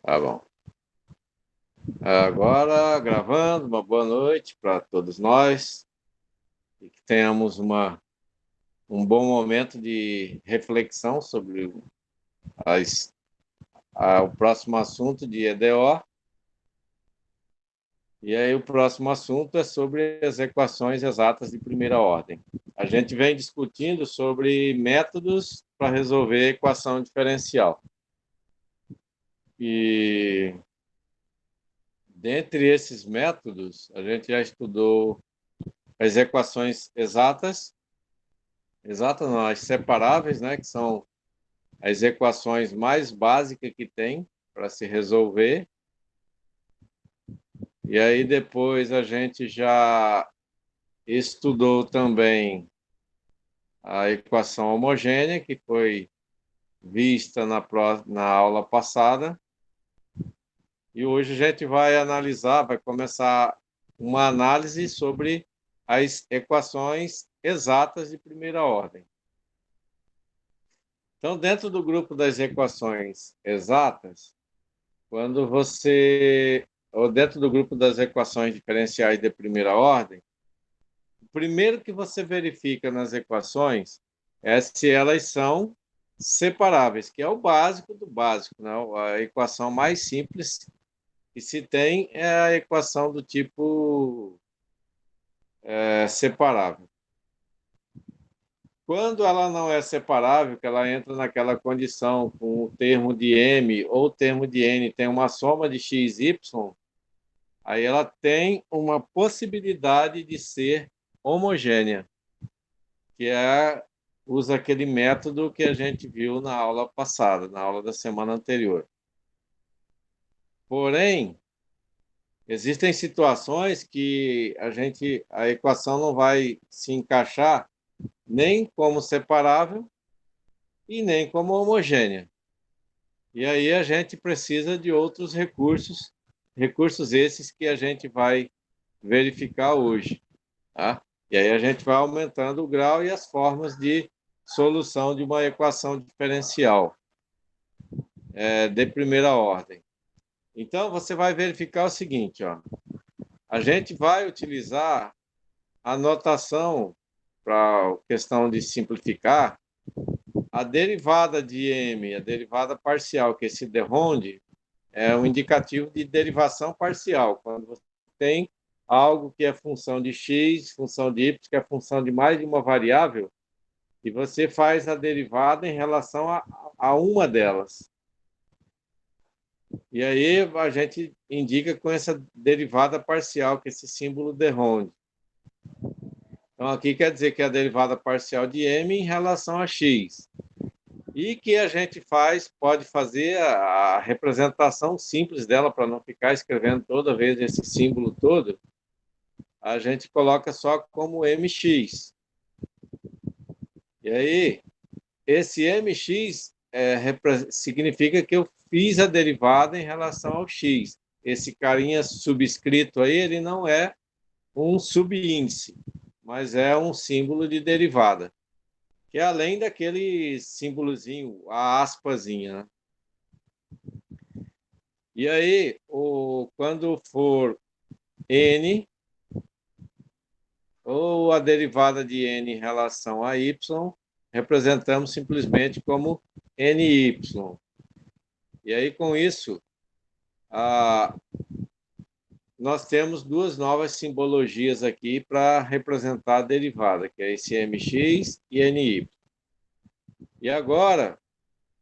Tá bom. Agora, gravando, uma boa noite para todos nós e que tenhamos um bom momento de reflexão sobre as, o próximo assunto de EDO. E aí, o próximo assunto é sobre as equações exatas de primeira ordem. A gente vem discutindo sobre métodos para resolver equação diferencial. E dentre esses métodos, a gente já estudou as equações exatas não, as separáveis, né, que são as equações mais básicas que tem para se resolver. E aí depois a gente já estudou também a equação homogênea, que foi vista na aula passada. E hoje a gente vai analisar, vai começar uma análise sobre as equações exatas de primeira ordem. Então, dentro do grupo das equações exatas, quando você, ou dentro do grupo das equações diferenciais de primeira ordem, o primeiro que você verifica nas equações é se elas são separáveis, que é o básico do básico, né? A equação mais simples que se tem é a equação do tipo separável. Quando ela não é separável, que ela entra naquela condição com o termo de M ou o termo de N tem uma soma de x, y, aí ela tem uma possibilidade de ser homogênea, que usa aquele método que a gente viu na aula passada, na aula da semana anterior. Porém, existem situações que a equação não vai se encaixar nem como separável e nem como homogênea. E aí a gente precisa de outros recursos, recursos esses que a gente vai verificar hoje, tá? E aí a gente vai aumentando o grau e as formas de solução de uma equação diferencial de primeira ordem. Então, você vai verificar o seguinte, ó. A gente vai utilizar a notação para questão de simplificar, a derivada de m, a derivada parcial, que esse de Ronde é um indicativo de derivação parcial, quando você tem algo que é função de x, função de y, que é função de mais de uma variável, e você faz a derivada em relação a uma delas. E aí a gente indica com essa derivada parcial, que é esse símbolo de Ronde. Então aqui quer dizer que é a derivada parcial de m em relação a x. E que a gente pode fazer a representação simples dela, para não ficar escrevendo toda vez esse símbolo todo, a gente coloca só como mx. E aí, esse mx significa que eu fiz a derivada em relação ao x. Esse carinha subscrito aí, ele não é um subíndice, mas é um símbolo de derivada, que é além daquele símbolozinho, a aspazinha, né? E aí, quando for n, ou a derivada de n em relação a y, representamos simplesmente como ny. E aí, com isso, nós temos duas novas simbologias aqui para representar a derivada, que é esse mx e ny. E agora,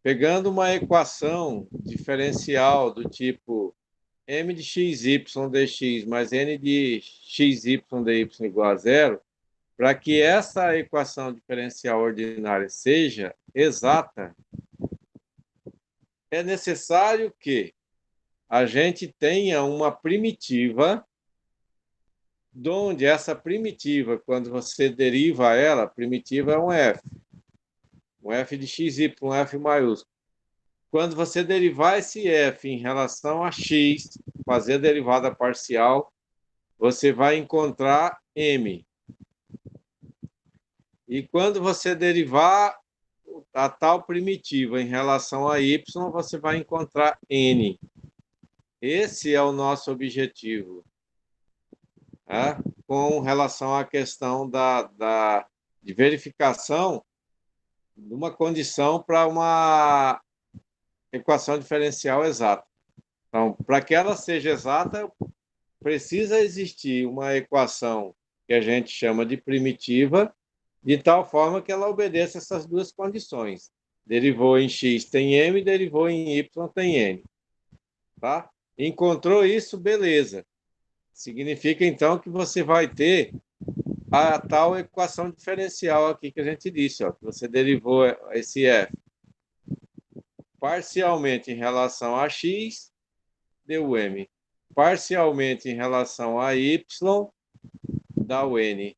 pegando uma equação diferencial do tipo m de xy dx mais n de xy dy igual a zero, para que essa equação diferencial ordinária seja exata, é necessário que a gente tenha uma primitiva, onde essa primitiva, quando você deriva ela, a primitiva é um f de xy, um f maiúsculo. Quando você derivar esse f em relação a x, fazer a derivada parcial, você vai encontrar m. E quando você derivar a tal primitiva em relação a y, você vai encontrar n. esse é o nosso objetivo, né? Com relação à questão de verificação de uma condição para uma equação diferencial exata. Então, para que ela seja exata, precisa existir uma equação que a gente chama de primitiva, de tal forma que ela obedeça essas duas condições. Derivou em x tem m, derivou em y tem n. Tá? Encontrou isso, beleza. Significa, então, que você vai ter a tal equação diferencial aqui que a gente disse, ó, que você derivou esse f parcialmente em relação a x, deu m. Parcialmente em relação a y, dá o n.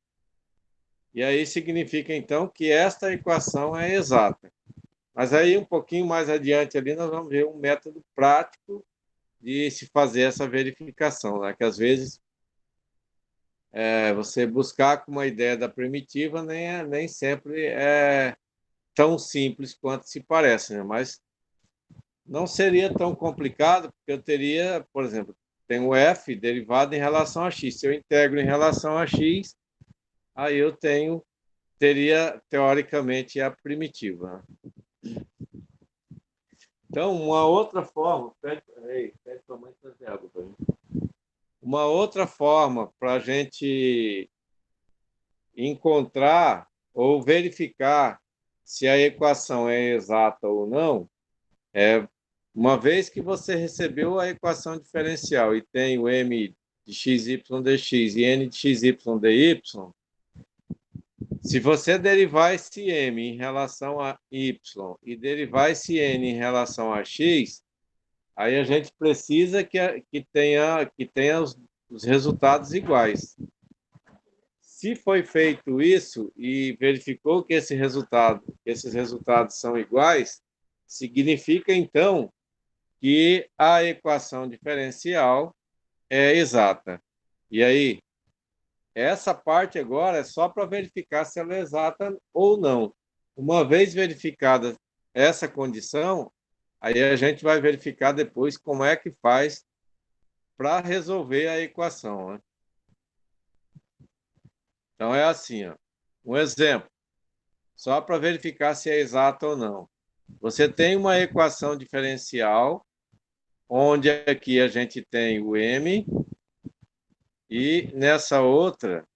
E aí significa, então, que esta equação é exata. Mas aí, um pouquinho mais adiante ali, nós vamos ver um método prático de se fazer essa verificação, né? Que às vezes você buscar com uma ideia da primitiva nem sempre é tão simples quanto se parece, né? Mas não seria tão complicado, porque eu teria, por exemplo, tem o f derivado em relação a x. Se eu integro em relação a x, aí teria teoricamente a primitiva. Então, uma outra forma, pede para a mãe trazer água para mim. Uma outra forma para a gente encontrar ou verificar se a equação é exata ou não é uma vez que você recebeu a equação diferencial e tem o m de xy dx e n de xy dy, se você derivar esse m em relação a y e derivar esse n em relação a x, aí a gente precisa que tenha os resultados iguais. Se foi feito isso e verificou que esses resultados são iguais, significa então que a equação diferencial é exata. E aí, essa parte agora é só para verificar se ela é exata ou não. Uma vez verificada essa condição, aí a gente vai verificar depois como é que faz para resolver a equação, né? Então é assim, ó. Um exemplo, só para verificar se é exato ou não. Você tem uma equação diferencial, onde aqui a gente tem o m, e nessa outra,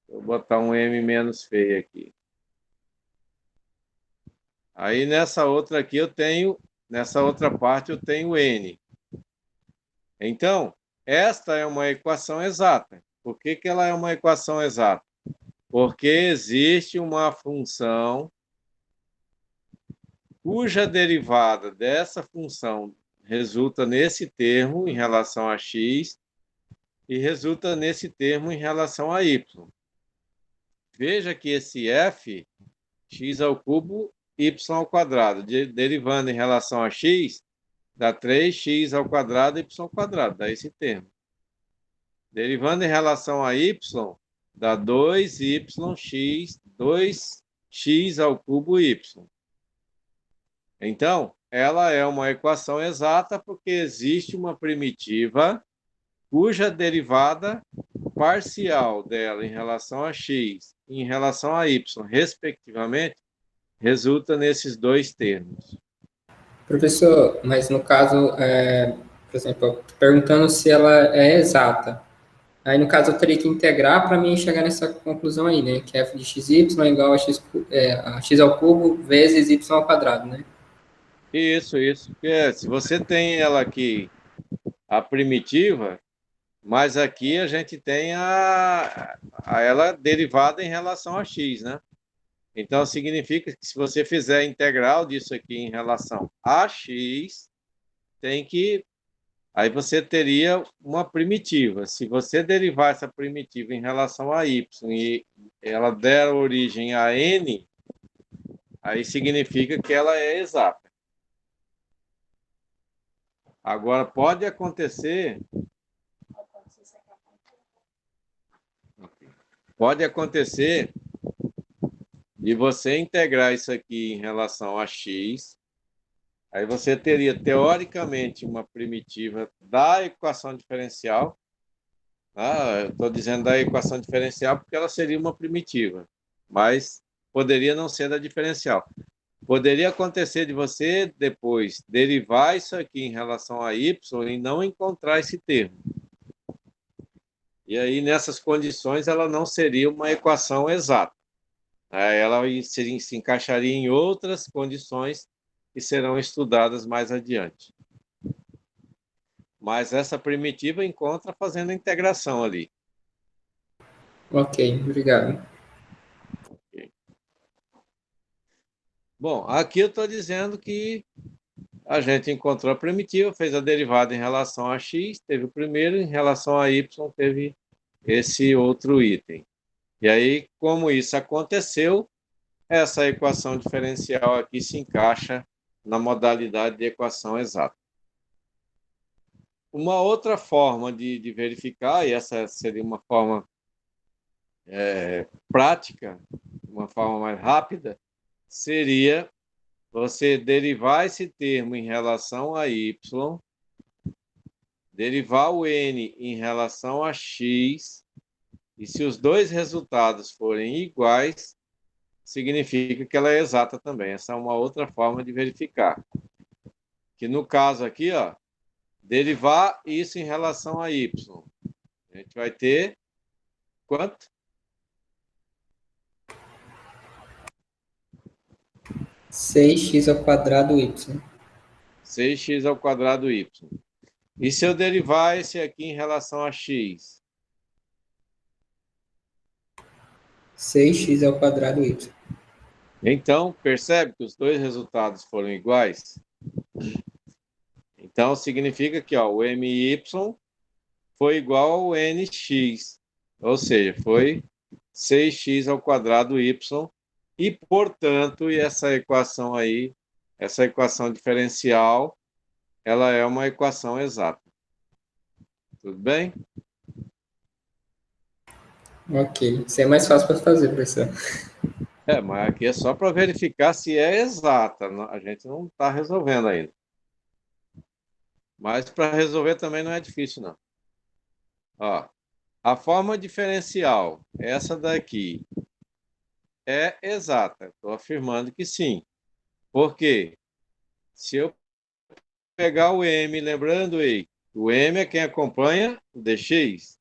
vou botar um m menos feio aqui. Aí nessa outra aqui nessa outra parte eu tenho n. Então, esta é uma equação exata. Por que que ela é uma equação exata? Porque existe uma função cuja derivada dessa função resulta nesse termo em relação a x e resulta nesse termo em relação a y. Veja que esse f, x ao cubo, y ao quadrado, derivando em relação a x, dá 3x ao quadrado, y ao quadrado, dá esse termo. Derivando em relação a y, dá 2yx, 2x ao cubo y. Então, ela é uma equação exata porque existe uma primitiva cuja derivada parcial dela em relação a x e em relação a y, respectivamente, resulta nesses dois termos. Professor, mas no caso, por exemplo, eu tô perguntando se ela é exata. Aí, no caso, eu teria que integrar para mim chegar nessa conclusão aí, né? Que f de xy é igual a x ao cubo vezes y ao quadrado, né? Isso. Porque se você tem ela aqui, a primitiva, mas aqui a gente tem a ela derivada em relação a x, né? Então, significa que se você fizer a integral disso aqui em relação a x, tem que... Aí você teria uma primitiva. Se você derivar essa primitiva em relação a y e ela der origem a n, aí significa que ela é exata. Agora, pode acontecer de você integrar isso aqui em relação a x, Aí você teria, teoricamente, uma primitiva da equação diferencial. Eu estou dizendo da equação diferencial porque ela seria uma primitiva, mas poderia não ser da diferencial. Poderia acontecer de você, depois, derivar isso aqui em relação a y e não encontrar esse termo. E aí, nessas condições, ela não seria uma equação exata. Ela se encaixaria em outras condições que serão estudadas mais adiante. Mas essa primitiva encontra fazendo a integração ali. Ok, obrigado. Bom, aqui eu estou dizendo que a gente encontrou a primitiva, fez a derivada em relação a x, teve o primeiro, em relação a y, teve esse outro item. E aí, como isso aconteceu, essa equação diferencial aqui se encaixa na modalidade de equação exata. Uma outra forma de verificar, e essa seria uma forma prática, uma forma mais rápida, seria você derivar esse termo em relação a y, derivar o n em relação a x, e se os dois resultados forem iguais, significa que ela é exata também. Essa é uma outra forma de verificar. Que no caso aqui, ó, derivar isso em relação a y. A gente vai ter quanto? 6x ao quadrado y. 6x ao quadrado y. E se eu derivar esse aqui em relação a x? 6x ao quadrado y. Então, percebe que os dois resultados foram iguais? Então, significa que ó, o my foi igual ao nx, ou seja, foi 6x ao quadrado y, e, portanto, essa equação aí, essa equação diferencial, ela é uma equação exata. Tudo bem? Ok, isso é mais fácil para fazer, professor. Mas aqui é só para verificar se é exata. A gente não está resolvendo ainda. Mas para resolver também não é difícil, não. Ó, a forma diferencial, essa daqui, é exata. Estou afirmando que sim. Por quê? Se eu pegar o m, lembrando aí, o m é quem acompanha o dx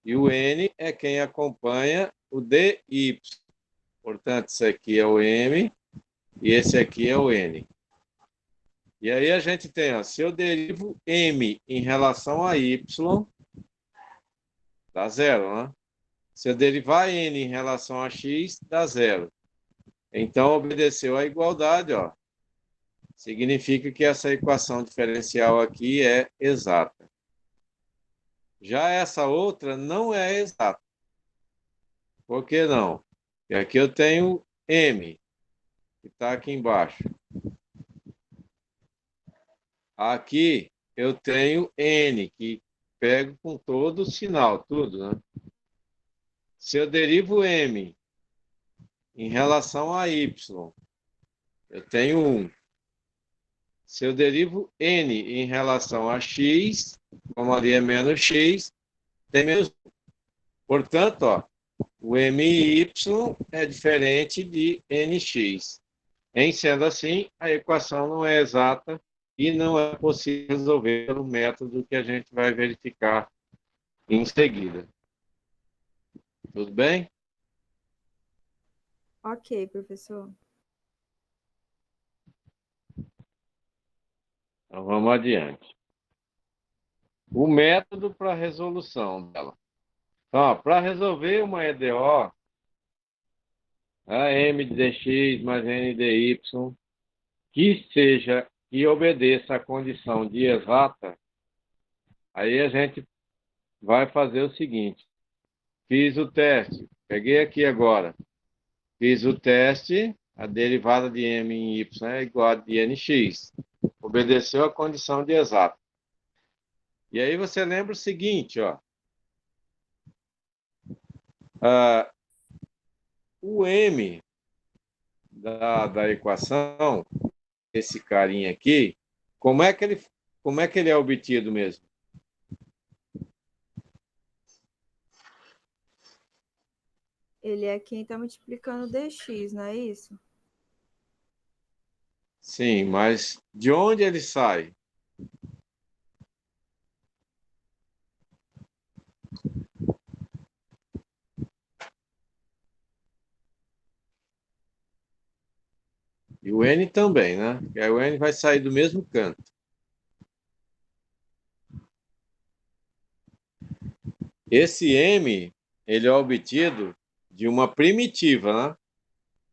e o n é quem acompanha o dy. Portanto, isso aqui é o m e esse aqui é o n. E aí a gente tem, ó, se eu derivo m em relação a y, dá zero, né? Se eu derivar n em relação a x, dá zero. Então, obedeceu à igualdade, ó. Significa que essa equação diferencial aqui é exata. Já essa outra não é exata. Por que não? Porque aqui eu tenho m, que está aqui embaixo. Aqui eu tenho n, que pego com todo o sinal, tudo, né? Se eu derivo m em relação a y, eu tenho 1. Se eu derivo n em relação a x, como ali é menos x, tem menos 1. Portanto, ó, o my é diferente de nx. Em sendo assim, a equação não é exata e não é possível resolver pelo método que a gente vai verificar em seguida. Tudo bem? Ok, professor. Então vamos adiante. O método para a resolução dela. Então, para resolver uma EDO, a m de dx mais n de y, que obedeça à condição de exata, aí a gente vai fazer o seguinte. Fiz o teste, peguei aqui agora. Fiz o teste, a derivada de m em y é igual a de nx. Obedeceu à condição de exata. E aí você lembra o seguinte, ó. O m da equação, esse carinha aqui, como é que ele é obtido mesmo? Ele é quem está multiplicando dx, não é isso? Sim, mas de onde ele sai? E o N também, né? E aí o N vai sair do mesmo canto. Esse M, ele é obtido de uma primitiva, né?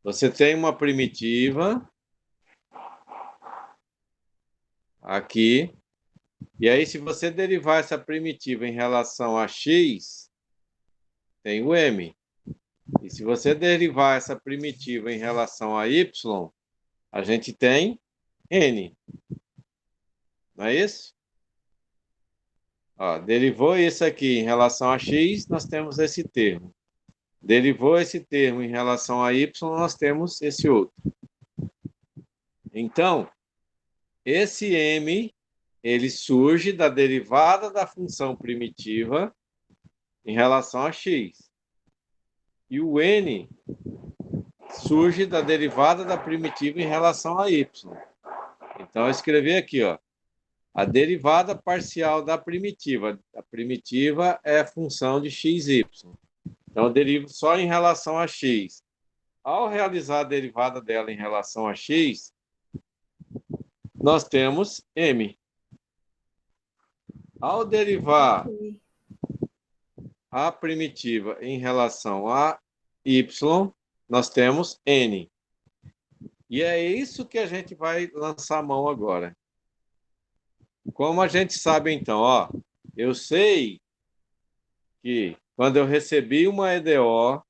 Você tem uma primitiva aqui, e aí se você derivar essa primitiva em relação a x, tem o M. E se você derivar essa primitiva em relação a y, a gente tem N. Não é isso? Ó, derivou isso aqui em relação a x, nós temos esse termo. Derivou esse termo em relação a y, nós temos esse outro. Então, esse m, ele surge da derivada da função primitiva em relação a x. E o n surge da derivada da primitiva em relação a y. Então, eu escrevi aqui, ó, a derivada parcial da primitiva. A primitiva é a função de x, y. Então, eu derivo só em relação a x. Ao realizar a derivada dela em relação a x, nós temos m. Ao derivar a primitiva em relação a y, nós temos n. E é isso que a gente vai lançar a mão agora. Como a gente sabe, então, ó, eu sei que quando eu recebi uma EDO,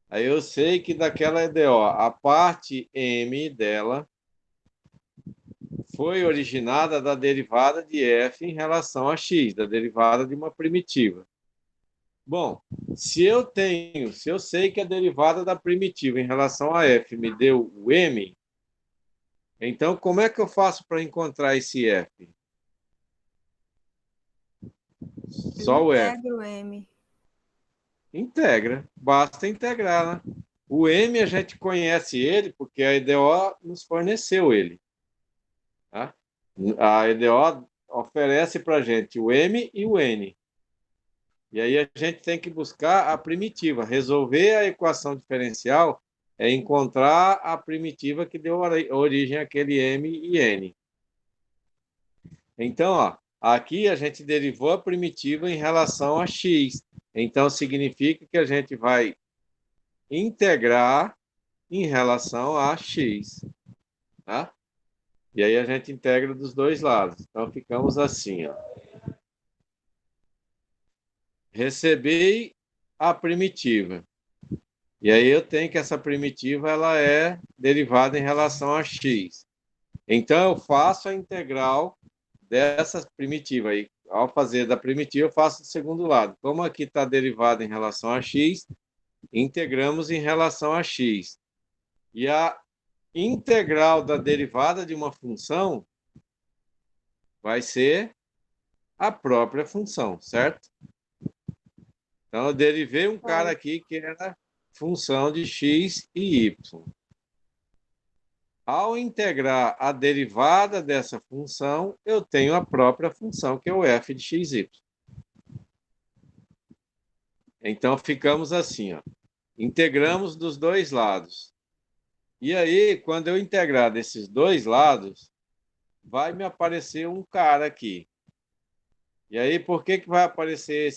aí eu sei que daquela EDO, a parte m dela foi originada da derivada de f em relação a x, da derivada de uma primitiva. Bom, se eu sei que a derivada da primitiva em relação a f me deu o m, então como é que eu faço para encontrar esse f? Só o f. Integra o m. Integra, basta integrar, né? O m a gente conhece ele porque a EDO nos forneceu ele. Tá? A EDO oferece para a gente o m e o n. E aí a gente tem que buscar a primitiva. Resolver a equação diferencial é encontrar a primitiva que deu origem àquele m e n. Então, ó, aqui a gente derivou a primitiva em relação a x. Então, significa que a gente vai integrar em relação a x. Tá? E aí a gente integra dos dois lados. Então, ficamos assim, ó. Recebi a primitiva. E aí eu tenho que essa primitiva ela é derivada em relação a x. Então, eu faço a integral dessa primitiva. Aí, ao fazer da primitiva, eu faço do segundo lado. Como aqui está derivada em relação a x, integramos em relação a x. E a integral da derivada de uma função vai ser a própria função, certo? Então, eu derivei um cara aqui que era função de x e y. Ao integrar a derivada dessa função, eu tenho a própria função, que é o f de xy. Então, ficamos assim, ó. Integramos dos dois lados. E aí, quando eu integrar desses dois lados, vai me aparecer um cara aqui. E aí, por que vai aparecer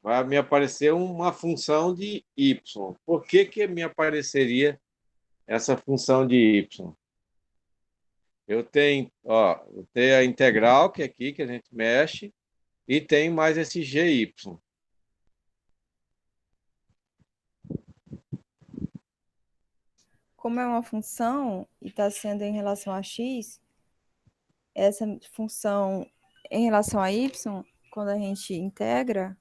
vai me aparecer uma função de y? Por que me apareceria essa função de y? Eu tenho a integral, que é aqui, que a gente mexe, e tem mais esse gy. Como é uma função e está sendo em relação a x, essa função em relação a y, quando a gente integra,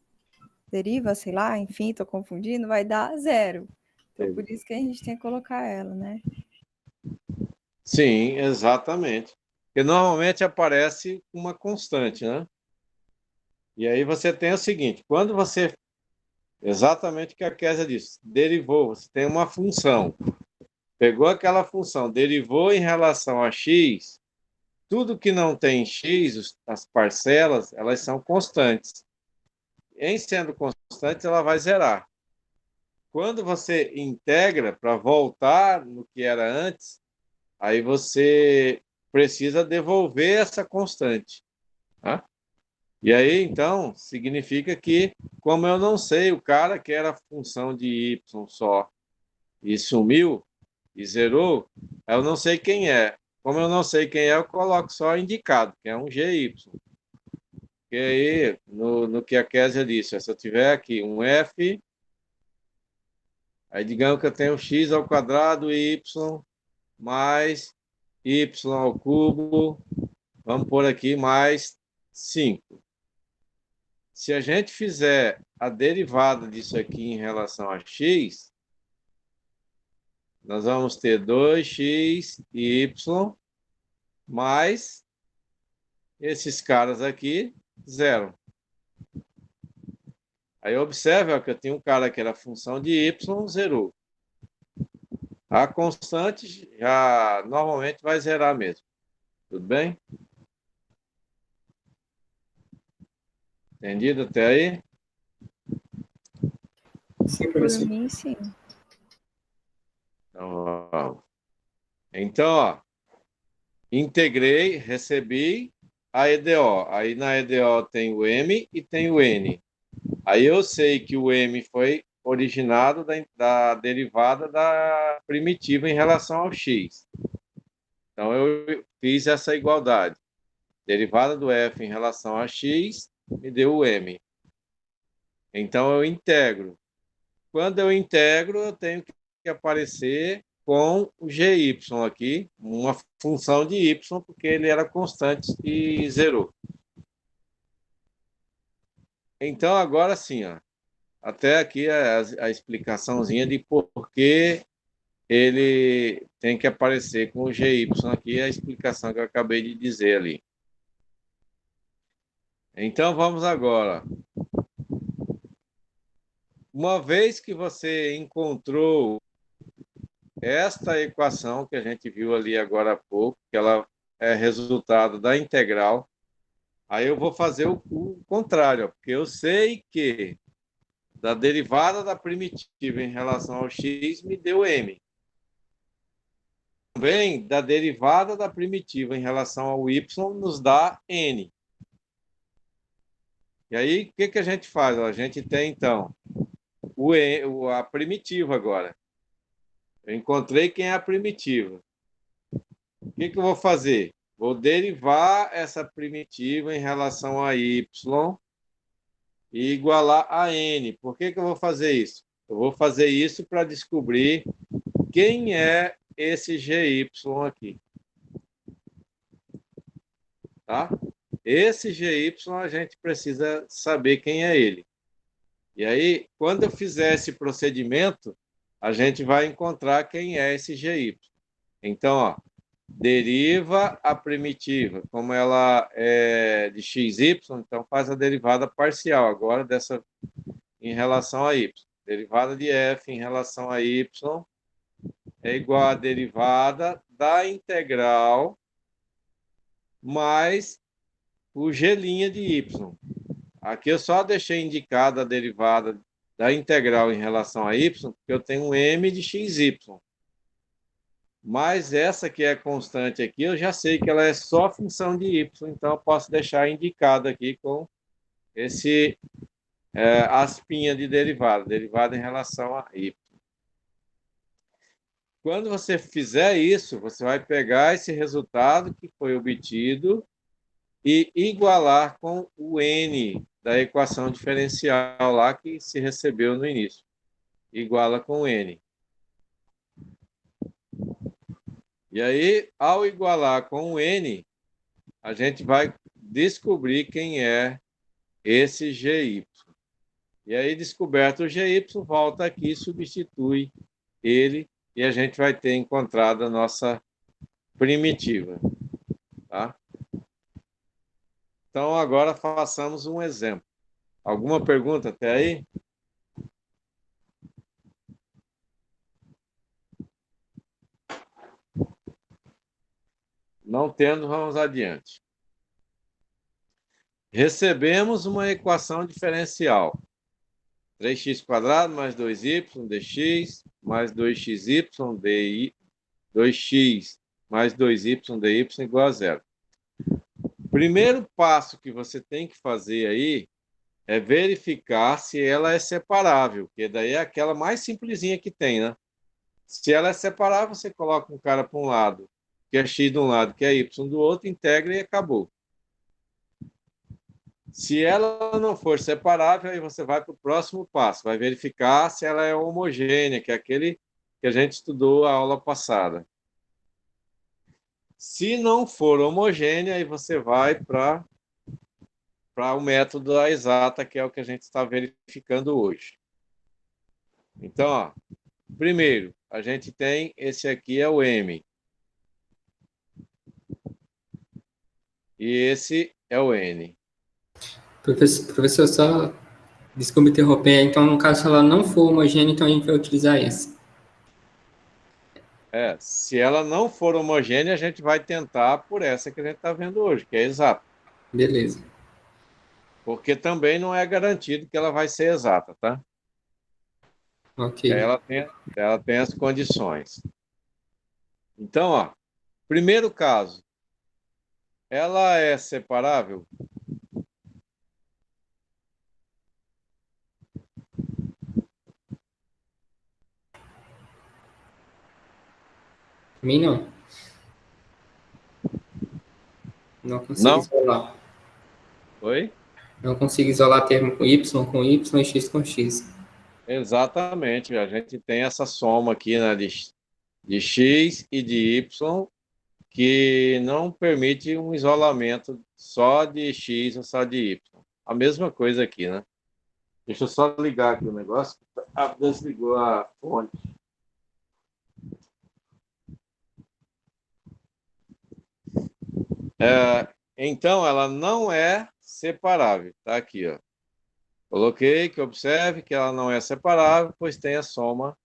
deriva, sei lá, enfim, estou confundindo, vai dar zero. Então, por isso que a gente tem que colocar ela, né? Sim, exatamente. Porque normalmente aparece uma constante, né? E aí você tem o seguinte, quando você, exatamente o que a Kézia disse, derivou, você tem uma função, pegou aquela função, derivou em relação a x, tudo que não tem x, as parcelas, elas são constantes. Em sendo constantes, ela vai zerar. Quando você integra para voltar no que era antes, aí você precisa devolver essa constante. Tá? E aí, então, significa que, como eu não sei, o cara que era função de y só e sumiu e zerou, eu não sei quem é. Como eu não sei quem é, eu coloco só indicado, que é um GY. E aí, no que a Kézia disse, se eu tiver aqui um f, aí digamos que eu tenho x ao quadrado y mais y ao cubo, vamos pôr aqui mais 5. Se a gente fizer a derivada disso aqui em relação a x, nós vamos ter 2x e y mais esses caras aqui, zero. Aí observe ó, que eu tenho um cara que era função de y, zerou. A constante já normalmente vai zerar mesmo. Tudo bem? Entendido até aí? Sim, Por professor. mim, sim. Então, ó, integrei, recebi a EDO. Aí na EDO tem o M e tem o N. Aí eu sei que o M foi originado da derivada da primitiva em relação ao x. Então eu fiz essa igualdade. Derivada do f em relação a x me deu o m. Então eu integro. Quando eu integro, eu tenho que aparecer com o gy aqui, uma função de y, porque ele era constante e zerou. Então agora sim, ó, até aqui a explicaçãozinha de por que ele tem que aparecer com o gy aqui, a explicação que eu acabei de dizer ali. Então vamos agora. Uma vez que você encontrou esta equação que a gente viu ali agora há pouco, que ela é resultado da integral, aí eu vou fazer o contrário, porque eu sei que da derivada da primitiva em relação ao x me deu m. Também da derivada da primitiva em relação ao y nos dá n. E aí, o que, que a gente faz? A gente tem, então, a primitiva agora. Eu encontrei quem é a primitiva. O que, que eu vou fazer? Vou derivar essa primitiva em relação a y e igualar a n. Por que, que eu vou fazer isso? Eu vou fazer isso para descobrir quem é esse gy aqui. Tá? Esse gy a gente precisa saber quem é ele. E aí, quando eu fizer esse procedimento, a gente vai encontrar quem é esse gy. Então, ó, deriva a primitiva, como ela é de xy, então faz a derivada parcial agora dessa em relação a y. Derivada de f em relação a y é igual à derivada da integral mais o g' de y. Aqui eu só deixei indicada a derivada da integral em relação a y, porque eu tenho um m de xy. Mas essa que é constante aqui, eu já sei que ela é só função de y, então eu posso deixar indicado aqui com esse aspinha de derivada em relação a y. Quando você fizer isso, você vai pegar esse resultado que foi obtido e igualar com o n da equação diferencial lá que se recebeu no início. Iguala com o n. E aí, ao igualar com o n, a gente vai descobrir quem é esse gy. E aí, descoberto o gy, volta aqui, substitui ele, e a gente vai ter encontrado a nossa primitiva. Tá? Então, agora façamos um exemplo. Alguma pergunta até aí? Não tendo, vamos adiante. Recebemos uma equação diferencial. 3x² mais 2y dx mais 2xy dy, 2x mais 2y dy igual a zero. Primeiro passo que você tem que fazer aí é verificar se ela é separável, que daí é aquela mais simplesinha que tem, né? Se ela é separável, você coloca um cara para um lado, que é x de um lado, que é y do outro, integra e acabou. Se ela não for separável, aí você vai para o próximo passo, vai verificar se ela é homogênea, que é aquele que a gente estudou a aula passada. Se não for homogênea, aí você vai para o método da exata, que é o que a gente está verificando hoje. Então, ó, primeiro, a gente tem esse aqui é o M. E esse é o N. Professor, só desculpa interromper. Então, no caso, se ela não for homogênea, então a gente vai utilizar esse. Se ela não for homogênea, a gente vai tentar por essa que a gente está vendo hoje, que é exata. Beleza. Porque também não é garantido que ela vai ser exata, tá? Ok. Ela tem as condições. Então, ó, primeiro caso, ela é separável? Para mim, não. Não consigo Não? isolar. Oi? Não consigo isolar termo com y e x com x. Exatamente. A gente tem essa soma aqui, né, de x e de y, que não permite um isolamento só de x ou só de y. A mesma coisa aqui, né? Deixa eu só ligar aqui o negócio. Ah, desligou a fonte. Então, ela não é separável. Tá aqui, ó. Coloquei que observe que ela não é separável, pois tem a soma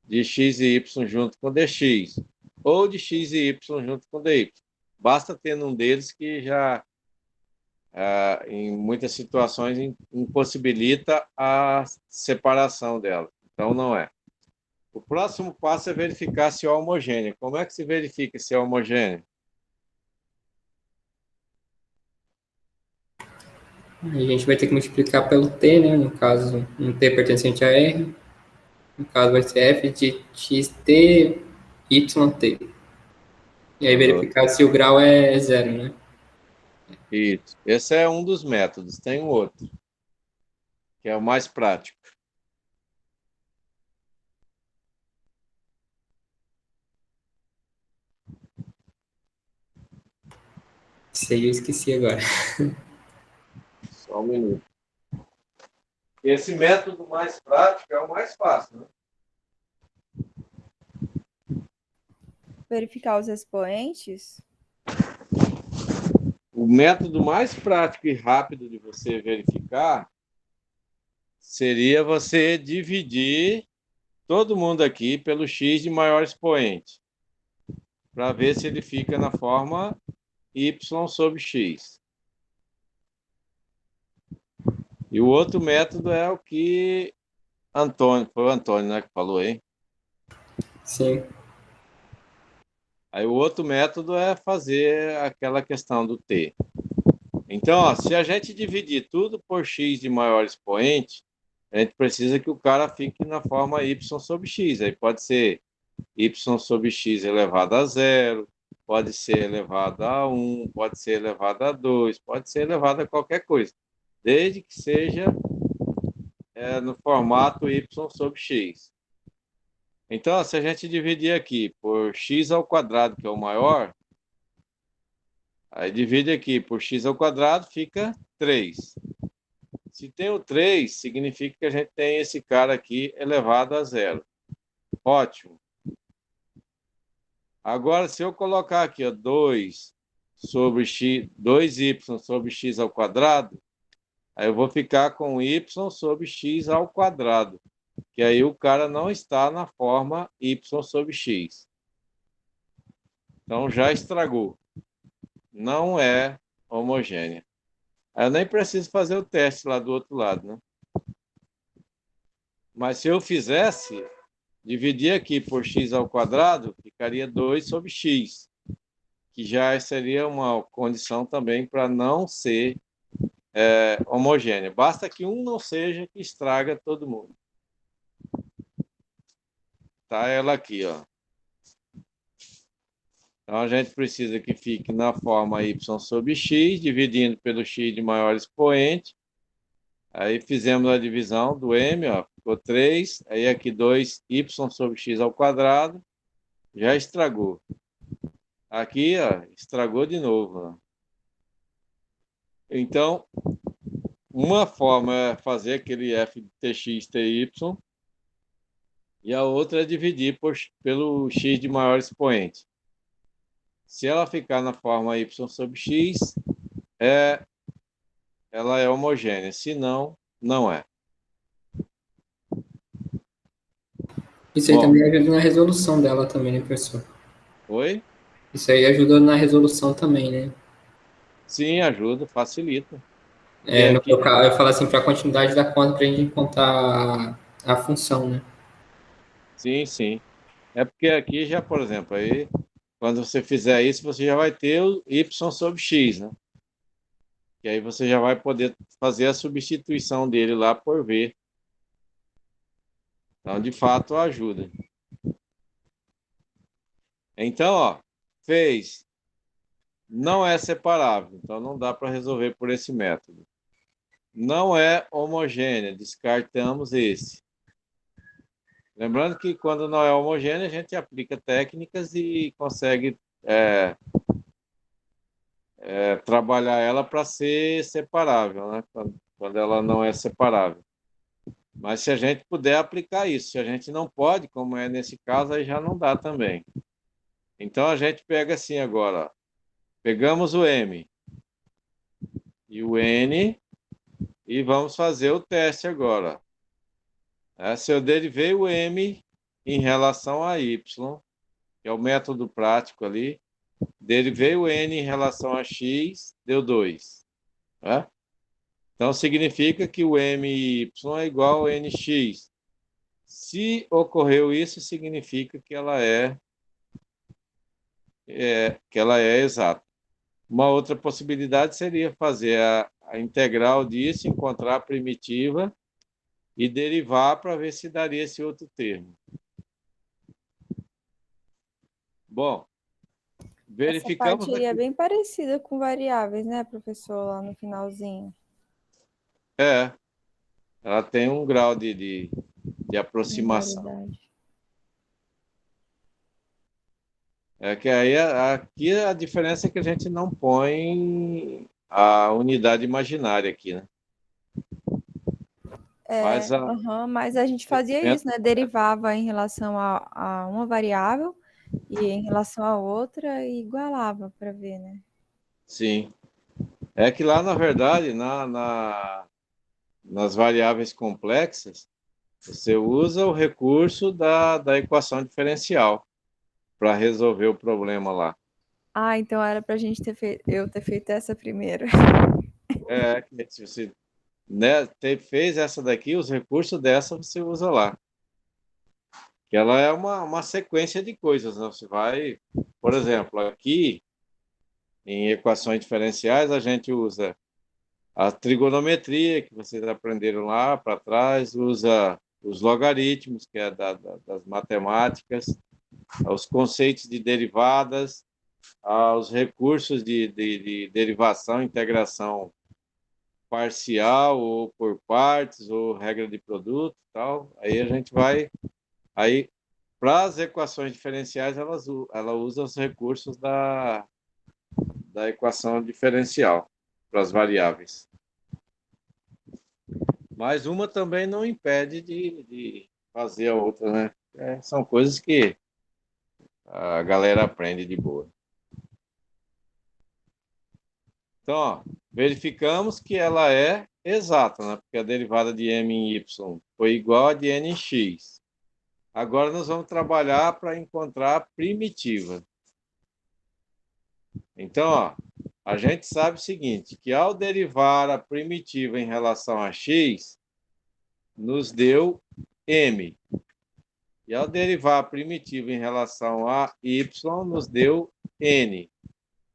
de x e y junto com dx, ou de x e y junto com dy. Basta ter um deles que já, em muitas situações, impossibilita a separação dela. Então, não é. O próximo passo é verificar se é homogêneo. Como é que se verifica se é homogêneo? A gente vai ter que multiplicar pelo t, né? No caso, um t pertencente a R. No caso, vai ser f de xt, yt. E aí verificar se o grau é zero, né? Isso. Esse é um dos métodos. Tem um outro, que é o mais prático. Isso aí eu esqueci agora. Só um minuto. Esse método mais prático é o mais fácil, né? Verificar os expoentes. O método mais prático e rápido de você verificar seria você dividir todo mundo aqui pelo x de maior expoente, para ver se ele fica na forma y sobre x. E o outro método é o que foi o Antônio, né, que falou aí. Sim. Aí o outro método é fazer aquela questão do t. Então, ó, se a gente dividir tudo por x de maior expoente, a gente precisa que o cara fique na forma y sobre x. Aí pode ser y sobre x elevado a zero, pode ser elevado a 1, pode ser elevado a 2, pode ser elevado a qualquer coisa, desde que seja no formato y sobre x. Então, se a gente dividir aqui por x ao quadrado, que é o maior, aí divide aqui por x ao quadrado, fica 3. Se tem o 3, significa que a gente tem esse cara aqui elevado a zero. Ótimo. Agora, se eu colocar aqui, ó, 2 sobre x, 2y sobre x ao quadrado, aí eu vou ficar com y sobre x ao quadrado, que aí o cara não está na forma y sobre x. Então, já estragou. Não é homogênea. Eu nem preciso fazer o teste lá do outro lado, né? Mas se eu fizesse, dividir aqui por x ao quadrado, ficaria 2 sobre x, que já seria uma condição também para não ser homogênea. Basta que um não seja que estraga todo mundo. Tá ela aqui, ó. Então a gente precisa que fique na forma y sobre x, dividindo pelo x de maior expoente. Aí fizemos a divisão do m, ó, ficou 3. Aí aqui 2y sobre x ao quadrado. Já estragou. Aqui, ó, estragou de novo. Ó. Então, uma forma é fazer aquele f de tx, ty, e a outra é dividir pelo x de maior expoente. Se ela ficar na forma y sobre x, ela é homogênea. Se não, não é. Isso aí Bom, também ajuda na resolução dela também, né, professor? oi? Isso aí ajuda na resolução também, né? Sim, ajuda, facilita. Porque No aqui, meu caso, eu falo assim, para a continuidade da conta, para a gente encontrar a função, né? sim, sim. É porque aqui já, por exemplo, aí, quando você fizer isso, você já vai ter o y sobre x, né? Que aí você já vai poder fazer a substituição dele lá por v. Então, de fato, ajuda. Então, ó, fez. Não é separável, então não dá para resolver por esse método. Não é homogênea, descartamos esse. Lembrando que quando não é homogênea, a gente aplica técnicas e consegue trabalhar ela para ser separável, né? Quando ela não é separável. Mas se a gente puder aplicar isso, se a gente não pode, como é nesse caso, aí já não dá também. Então a gente pega assim agora, ó. Pegamos o M e o N e vamos fazer o teste agora. Se eu derivei o M em relação a Y, que é o método prático ali, derivei o N em relação a X, deu 2. Né? Então significa que o MY é igual ao NX. Se ocorreu isso, significa que ela é exata. Uma outra possibilidade seria fazer a integral disso, encontrar a primitiva e derivar para ver se daria esse outro termo. Bom, Essa parte verificamos aí é aqui. bem parecida com variáveis, né, professor, lá no finalzinho. Ela tem um grau de aproximação. Similaridade. É que aí aqui a diferença é que a gente não põe a unidade imaginária aqui, né? Mas Mas a gente fazia isso, né? Derivava em relação a uma variável e em relação a outra e igualava para ver, né? sim. É que lá, na verdade, nas variáveis complexas, você usa o recurso da equação diferencial para resolver o problema lá. Ah, então era para a gente eu ter feito essa primeiro. Que se você né, fez essa daqui, os recursos dessa você usa lá. Que ela é uma sequência de coisas, né? Você vai, por exemplo, aqui em equações diferenciais, a gente usa a trigonometria, que vocês aprenderam lá para trás, usa os logaritmos, que é das matemáticas, os conceitos de derivadas, os recursos de derivação, integração parcial ou por partes, ou regra de produto e tal. Aí a gente vai... Aí, para as equações diferenciais, ela usa os recursos da equação diferencial para as variáveis. Mas uma também não impede de fazer a outra, né? São coisas que a galera aprende de boa. Então, ó, verificamos que ela é exata, né? Porque a derivada de m em y foi igual a de n em x. Agora nós vamos trabalhar para encontrar a primitiva. Então, ó, a gente sabe o seguinte, que ao derivar a primitiva em relação a x, nos deu m. E ao derivar a primitiva em relação a y, nos deu n.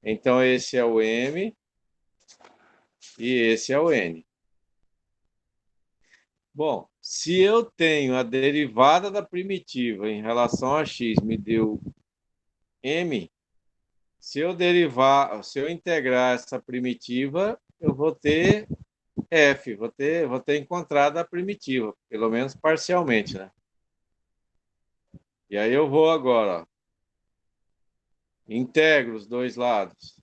Então, esse é o m e esse é o n. Bom, se eu tenho a derivada da primitiva em relação a x me deu m, se eu integrar essa primitiva, eu vou ter f, vou ter encontrado a primitiva, pelo menos parcialmente, né? E aí eu vou agora, ó, integro os dois lados.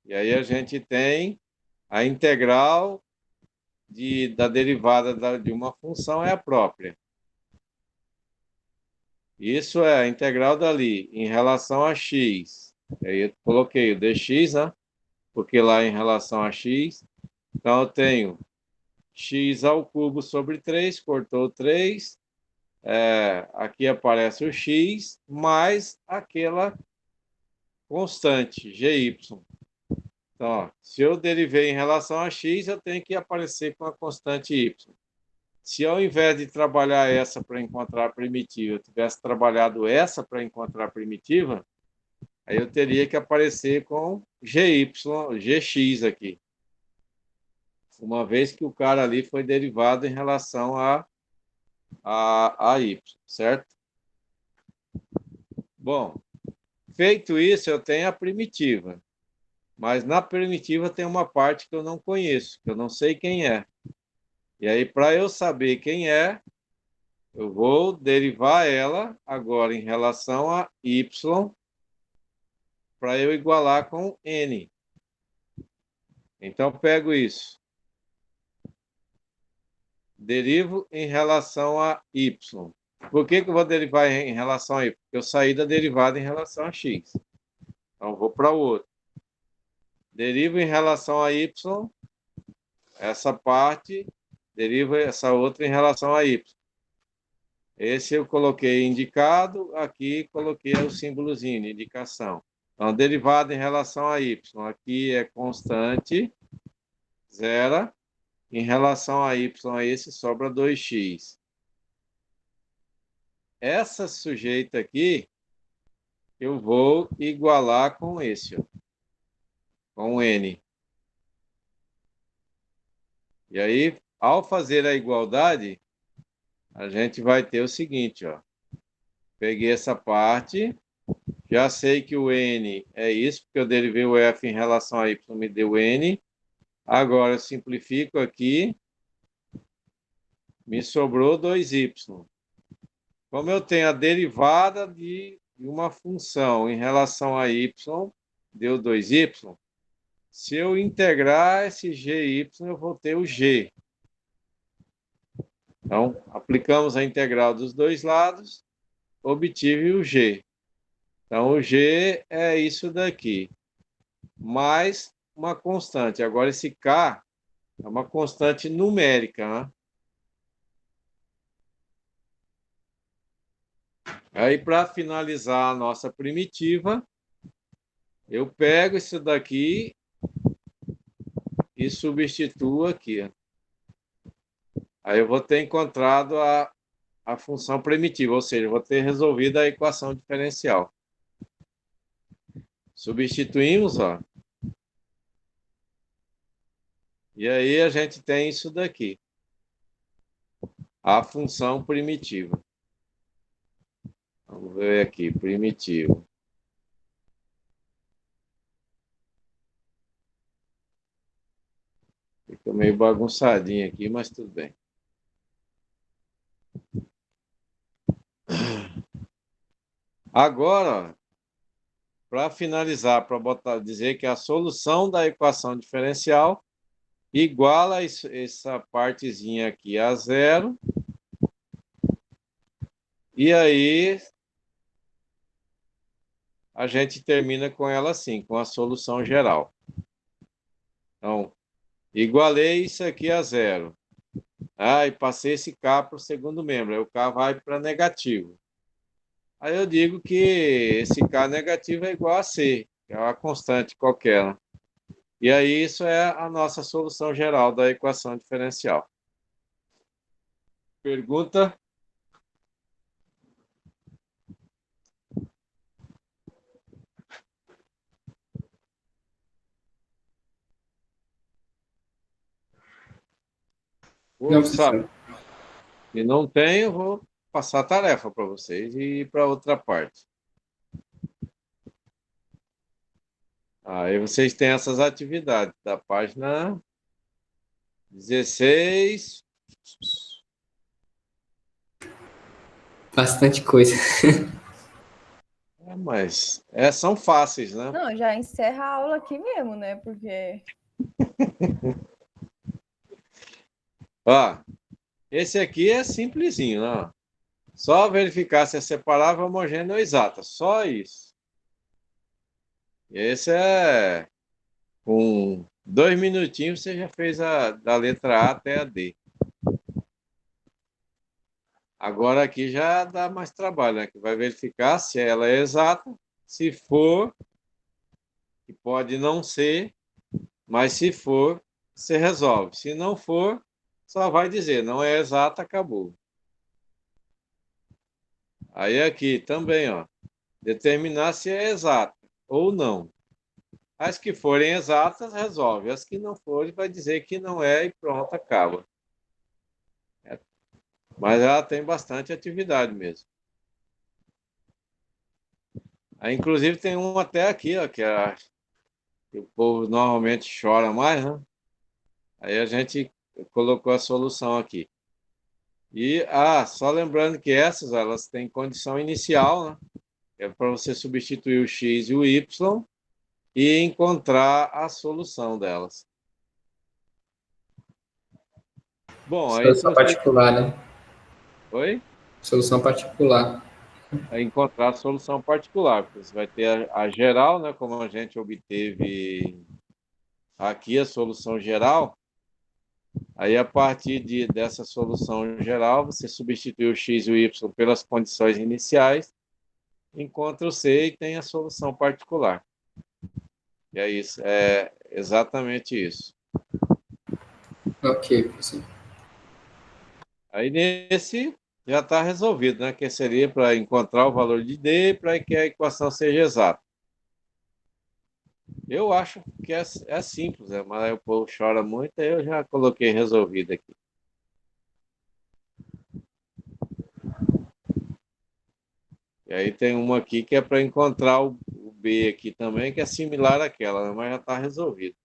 E aí a gente tem a integral da derivada de uma função é a própria. Isso é a integral dali em relação a x. Aí eu coloquei o dx, né? Porque lá em relação a x, então eu tenho x ao cubo sobre 3, cortou 3. Aqui aparece o x mais aquela constante, gy. Então, ó, se eu derivei em relação a x, eu tenho que aparecer com a constante y. Se ao invés de trabalhar essa para encontrar a primitiva, eu tivesse trabalhado essa para encontrar a primitiva, aí eu teria que aparecer com gx aqui. Uma vez que o cara ali foi derivado em relação a y, certo? Bom, feito isso, eu tenho a primitiva. Mas na primitiva tem uma parte que eu não conheço, que eu não sei quem é. E aí, para eu saber quem é, eu vou derivar ela agora em relação a y para eu igualar com n. Então, pego isso. Derivo em relação a y. Por que eu vou derivar em relação a y? Porque eu saí da derivada em relação a x. Então, eu vou para o outro. Derivo em relação a y, essa parte, derivo essa outra em relação a y. Esse eu coloquei indicado, aqui coloquei o símbolozinho de indicação. Então, derivada em relação a y, aqui é constante, zero. Em relação a y, a esse sobra 2x. Essa sujeita aqui, eu vou igualar com esse, ó, com n. E aí, ao fazer a igualdade, a gente vai ter o seguinte, ó. Peguei essa parte, já sei que o n é isso, porque eu derivei o f em relação a y, me deu n. Agora, eu simplifico aqui, me sobrou 2y. Como eu tenho a derivada de uma função em relação a y, deu 2y, se eu integrar esse gy, eu vou ter o g. Então, aplicamos a integral dos dois lados, obtive o g. Então, o g é isso daqui, mais uma constante. Agora, esse k é uma constante numérica, né? Aí, para finalizar a nossa primitiva, eu pego isso daqui e substituo aqui. Aí eu vou ter encontrado a função primitiva, ou seja, eu vou ter resolvido a equação diferencial. Substituímos, ó. E aí a gente tem isso daqui. A função primitiva. Vamos ver aqui, primitivo. Fica meio bagunçadinho aqui, mas tudo bem. Agora, para finalizar, para dizer que a solução da equação diferencial iguala essa partezinha aqui a zero. E aí, a gente termina com ela assim, com a solução geral. Então, igualei isso aqui a zero. E passei esse K para o segundo membro. Aí o K vai para negativo. Aí eu digo que esse K negativo é igual a C, que é uma constante qualquer, né? E aí isso é a nossa solução geral da equação diferencial. Pergunta? Não, Sabe? professor. Se não tem, eu vou passar a tarefa para vocês e ir para outra parte. Aí vocês têm essas atividades da página 16. Bastante coisa. Mas são fáceis, né? Não, já encerra a aula aqui mesmo, né? Porque Ó, esse aqui é simplesinho, né? Só verificar se é separável, homogêneo ou exata. Só isso. Esse é com 2 minutinhos você já fez da letra A até a D. Agora aqui já dá mais trabalho, né? Que vai verificar se ela é exata, se for, que pode não ser, mas se for, você resolve. Se não for, só vai dizer, não é exata, acabou. Aí aqui também, ó, determinar se é exata ou não. As que forem exatas, resolve. As que não forem, vai dizer que não é e pronto, acaba. Mas ela tem bastante atividade mesmo. Aí, inclusive, tem um até aqui, ó, que o povo normalmente chora mais, né? Aí a gente colocou a solução aqui. E, só lembrando que essas, elas têm condição inicial, né? É para você substituir o x e o y e encontrar a solução delas. Bom, aí se Solução você... particular, né? Oi? Solução particular. Encontrar a solução particular, porque você vai ter a geral, né? Como a gente obteve aqui a solução geral, aí a partir dessa solução geral, você substitui o x e o y pelas condições iniciais, encontra o C e tem a solução particular. E é isso, é exatamente isso. Ok, professor. Aí nesse já está resolvido, né? Que seria para encontrar o valor de D para que a equação seja exata. Eu acho que é simples, né? Mas aí o povo chora muito, aí eu já coloquei resolvido aqui. E aí tem uma aqui que é para encontrar o B aqui também, que é similar àquela, né? Mas já está resolvido.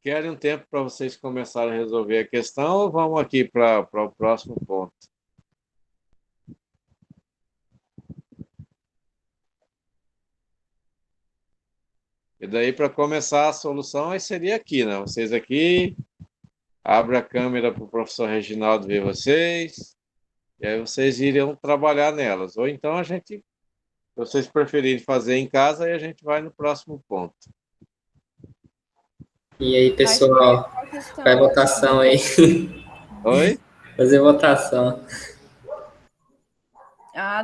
Querem um tempo para vocês começarem a resolver a questão ou vamos aqui para o próximo ponto? E daí, para começar a solução, aí seria aqui, né? Vocês aqui, abre a câmera para o professor Reginaldo ver vocês, e aí vocês iriam trabalhar nelas. Ou então se vocês preferirem fazer em casa, aí a gente vai no próximo ponto. E aí, pessoal, vai votação aí. Oi? Fazer votação.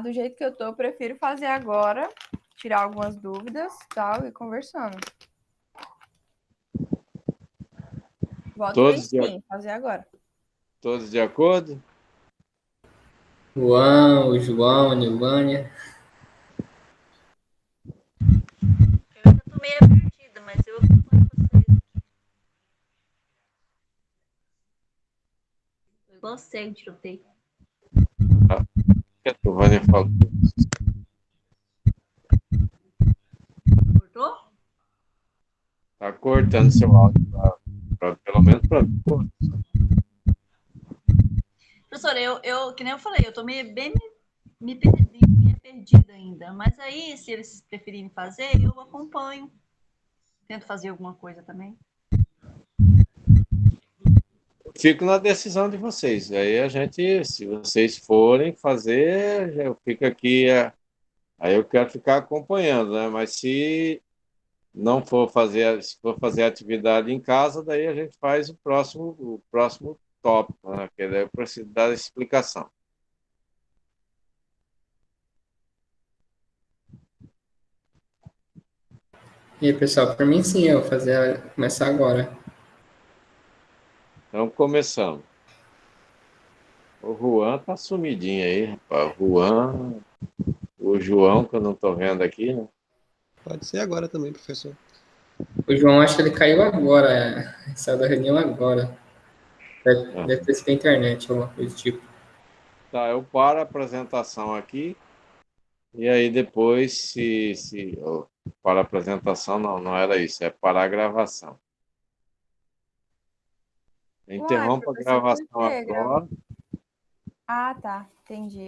Do jeito que eu tô, eu prefiro fazer agora, tirar algumas dúvidas, tal, e conversando. Voto em sim, fazer agora. Todos de acordo? Juan, o João, a Nilvânia. Eu ainda tô meio perdida, mas eu acompanho vocês aqui. Tô igual cego, tirotei. Que a Giovânia falou. Cortou? Tá cortando seu áudio, pelo menos para mim. Professora, que nem eu falei, eu tô meio perdida ainda. Mas aí, se eles preferirem fazer, eu acompanho. Tento fazer alguma coisa também. Fico na decisão de vocês. Aí a gente, se vocês forem fazer, eu fico aqui Aí eu quero ficar acompanhando, né? Mas se for fazer atividade em casa, daí a gente faz o próximo tópico, né? Que daí eu preciso dar explicação. E aí, pessoal, para mim sim, eu vou começar agora. Então, começamos. O Juan tá sumidinho aí, rapaz. O João, que eu não tô vendo aqui, né? Pode ser agora também, professor. O João, acho que ele caiu agora, saiu da reunião agora. Ah, Deve ter sido a internet, alguma coisa do tipo. tá, eu paro a apresentação aqui e aí depois, para a apresentação, não era isso, é para a gravação. Uai, Interrompa a professor, por gravação quê? agora. Ah, tá. Entendi.